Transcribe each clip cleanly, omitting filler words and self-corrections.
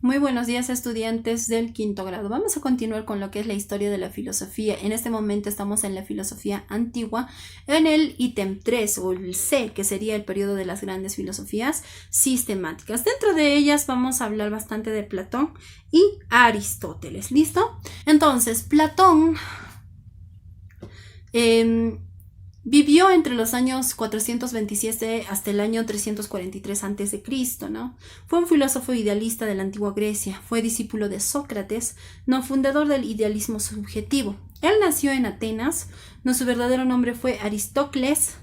Muy buenos días, estudiantes del quinto grado. Vamos a continuar con lo que es la historia de la filosofía. En este momento estamos en la filosofía antigua, en el ítem 3 o el C, que sería el periodo de las grandes filosofías sistemáticas. Dentro de ellas vamos a hablar bastante de Platón y Aristóteles. ¿Listo? Entonces, Platón vivió entre los años 427 hasta el año 343 a.C., ¿no? Fue un filósofo idealista de la antigua Grecia, fue discípulo de Sócrates, no fundador del idealismo subjetivo. Él nació en Atenas, no, su verdadero nombre fue Aristócles,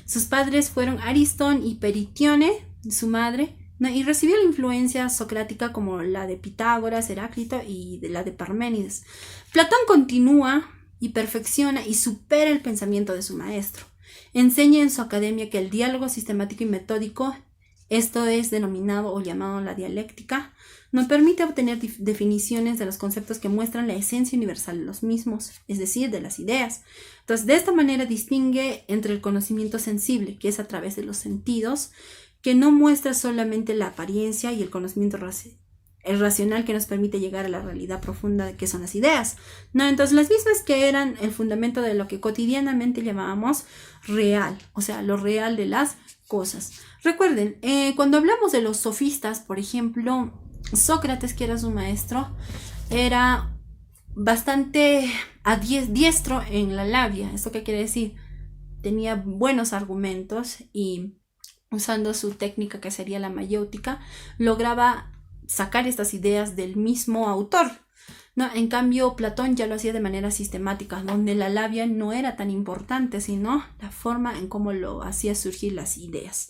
sus padres fueron Aristón y Peritione, su madre, ¿no? Y recibió la influencia socrática como la de Pitágoras, Heráclito y de la de Parménides. Platón continúa y perfecciona y supera el pensamiento de su maestro. Enseña en su academia que el diálogo sistemático y metódico, esto es denominado o llamado la dialéctica, nos permite obtener definiciones de los conceptos que muestran la esencia universal de los mismos, es decir, de las ideas. Entonces, de esta manera distingue entre el conocimiento sensible, que es a través de los sentidos, que no muestra solamente la apariencia, y el conocimiento el racional, que nos permite llegar a la realidad profunda de que son las ideas, ¿no? Entonces, las mismas que eran el fundamento de lo que cotidianamente llamábamos real, o sea, lo real de las cosas. Recuerden, cuando hablamos de los sofistas, por ejemplo, Sócrates, que era su maestro, era bastante diestro en la labia. ¿Esto qué quiere decir? Tenía buenos argumentos y usando su técnica, que sería la mayéutica, lograba sacar estas ideas del mismo autor, ¿no? En cambio, Platón ya lo hacía de manera sistemática, donde la labia no era tan importante, sino la forma en cómo lo hacía surgir las ideas.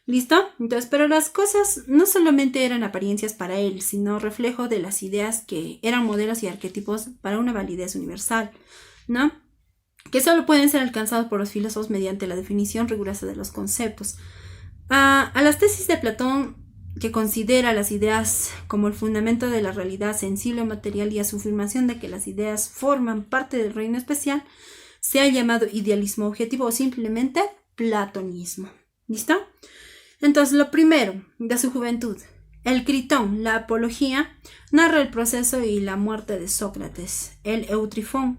¿Listo? Entonces, pero las cosas no solamente eran apariencias para él, sino reflejo de las ideas que eran modelos y arquetipos para una validez universal, ¿no? Que solo pueden ser alcanzados por los filósofos mediante la definición rigurosa de los conceptos. A las tesis de Platón, que considera las ideas como el fundamento de la realidad sensible o material, y a su afirmación de que las ideas forman parte del reino especial, se ha llamado idealismo objetivo o simplemente platonismo. ¿Listo? Entonces, lo primero de su juventud, el Critón, la Apología, narra el proceso y la muerte de Sócrates. El Eutrifón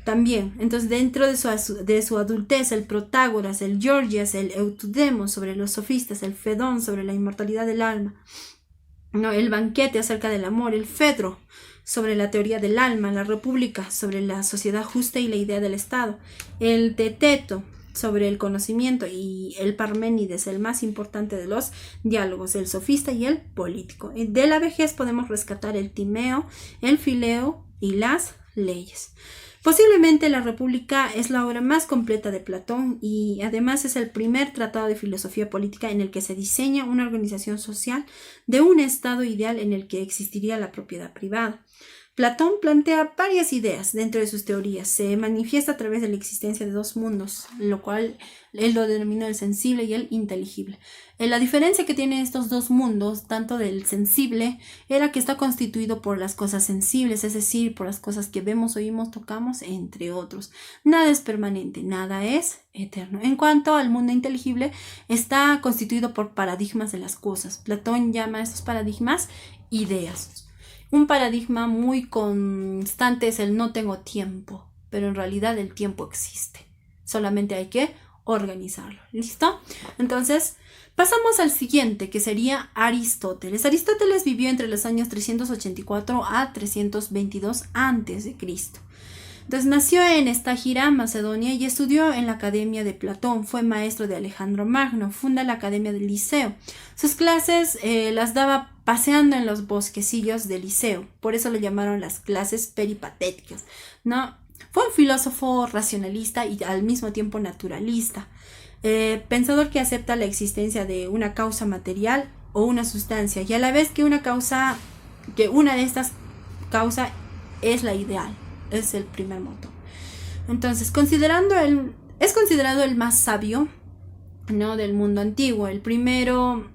también. Entonces, dentro de su adultez, el Protágoras, el Gorgias, el Eutudemos sobre los sofistas, el Fedón sobre la inmortalidad del alma, ¿no? El Banquete acerca del amor, el Fedro sobre la teoría del alma, la República sobre la sociedad justa y la idea del Estado, el Teteto sobre el conocimiento, y el Parménides, el más importante de los diálogos, el sofista y el político. De la vejez podemos rescatar el Timeo, el Fileo y las leyes. Posiblemente la República es la obra más completa de Platón, y además es el primer tratado de filosofía política en el que se diseña una organización social de un estado ideal en el que existiría la propiedad privada. Platón plantea varias ideas dentro de sus teorías. Se manifiesta a través de la existencia de dos mundos, lo cual él lo denominó el sensible y el inteligible. La diferencia que tienen estos dos mundos, tanto del sensible, era que está constituido por las cosas sensibles, es decir, por las cosas que vemos, oímos, tocamos, entre otros. Nada es permanente, nada es eterno. En cuanto al mundo inteligible, está constituido por paradigmas de las cosas. Platón llama a estos paradigmas ideas. Un paradigma muy constante es el no tengo tiempo, pero en realidad el tiempo existe. Solamente hay que organizarlo. ¿Listo? Entonces, pasamos al siguiente, que sería Aristóteles. Aristóteles vivió entre los años 384 a 322 a.C. Entonces, nació en Estagira, Macedonia, y estudió en la Academia de Platón. Fue maestro de Alejandro Magno. Funda la Academia del Liceo. Sus clases las daba paseando en los bosquecillos del liceo. Por eso lo llamaron las clases peripatéticas, ¿no? Fue un filósofo racionalista y al mismo tiempo naturalista. Pensador que acepta la existencia de una causa material o una sustancia, y a la vez que una de estas causas es la ideal. Es el primer moto. Entonces, es considerado el más sabio, ¿no?, del mundo antiguo. El primero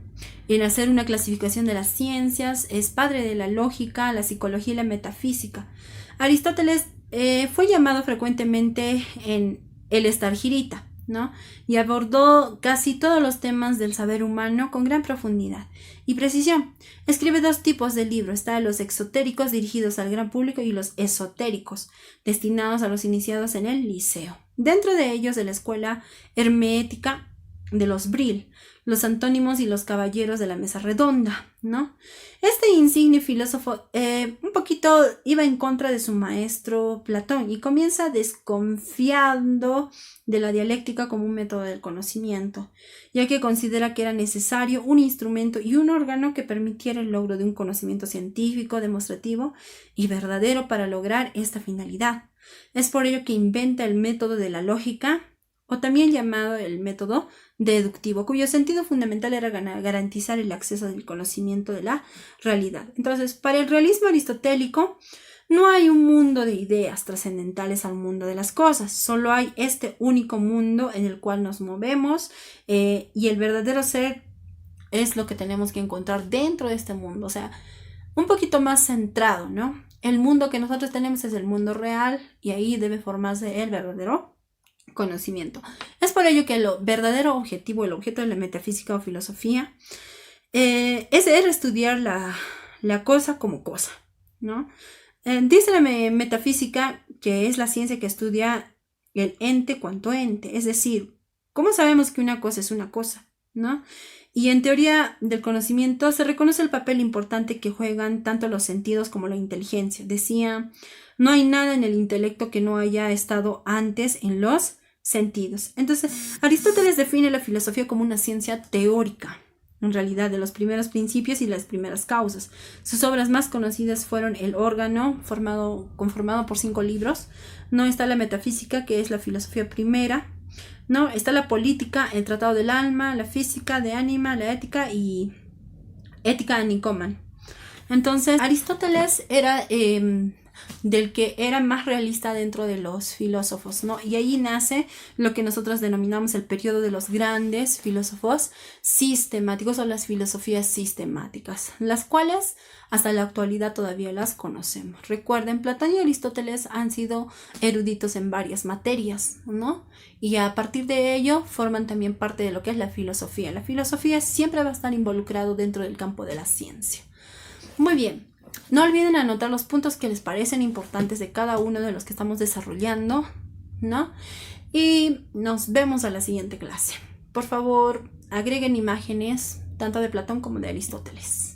en hacer una clasificación de las ciencias, es padre de la lógica, la psicología y la metafísica. Aristóteles fue llamado frecuentemente en el Estargirita, ¿no? Y abordó casi todos los temas del saber humano con gran profundidad y precisión. Escribe dos tipos de libros. Está los exotéricos dirigidos al gran público y los esotéricos destinados a los iniciados en el liceo. Dentro de ellos de la escuela hermética de los Brill, los antónimos y los caballeros de la mesa redonda, ¿no? Este insigne filósofo un poquito iba en contra de su maestro Platón y comienza desconfiando de la dialéctica como un método del conocimiento, ya que considera que era necesario un instrumento y un órgano que permitiera el logro de un conocimiento científico, demostrativo y verdadero para lograr esta finalidad. Es por ello que inventa el método de la lógica, o también llamado el método deductivo, cuyo sentido fundamental era garantizar el acceso al conocimiento de la realidad. Entonces, para el realismo aristotélico, no hay un mundo de ideas trascendentales al mundo de las cosas, solo hay este único mundo en el cual nos movemos y el verdadero ser es lo que tenemos que encontrar dentro de este mundo, o sea, un poquito más centrado, ¿no? El mundo que nosotros tenemos es el mundo real y ahí debe formarse el verdadero conocimiento. Es por ello que el verdadero objetivo, el objeto de la metafísica o filosofía, es el estudiar la cosa como cosa, ¿no? Dice la metafísica que es la ciencia que estudia el ente cuanto ente, es decir, ¿cómo sabemos que una cosa es una cosa, ¿no? Y en teoría del conocimiento se reconoce el papel importante que juegan tanto los sentidos como la inteligencia. Decía, no hay nada en el intelecto que no haya estado antes en los sentidos. Entonces, Aristóteles define la filosofía como una ciencia teórica, en realidad, de los primeros principios y las primeras causas. Sus obras más conocidas fueron El órgano, conformado por 5 libros. No está la metafísica, que es la filosofía primera. No, está la política, el tratado del alma, la física de ánima, la ética y ética a Nicoman. Entonces, Aristóteles era del que era más realista dentro de los filósofos, ¿no? Y ahí nace lo que nosotros denominamos el periodo de los grandes filósofos sistemáticos o las filosofías sistemáticas, las cuales hasta la actualidad todavía las conocemos. Recuerden, Platón y Aristóteles han sido eruditos en varias materias, ¿no? Y a partir de ello forman también parte de lo que es la filosofía. La filosofía siempre va a estar involucrado dentro del campo de la ciencia. Muy bien. No olviden anotar los puntos que les parecen importantes de cada uno de los que estamos desarrollando, ¿no? Y nos vemos a la siguiente clase. Por favor, agreguen imágenes tanto de Platón como de Aristóteles.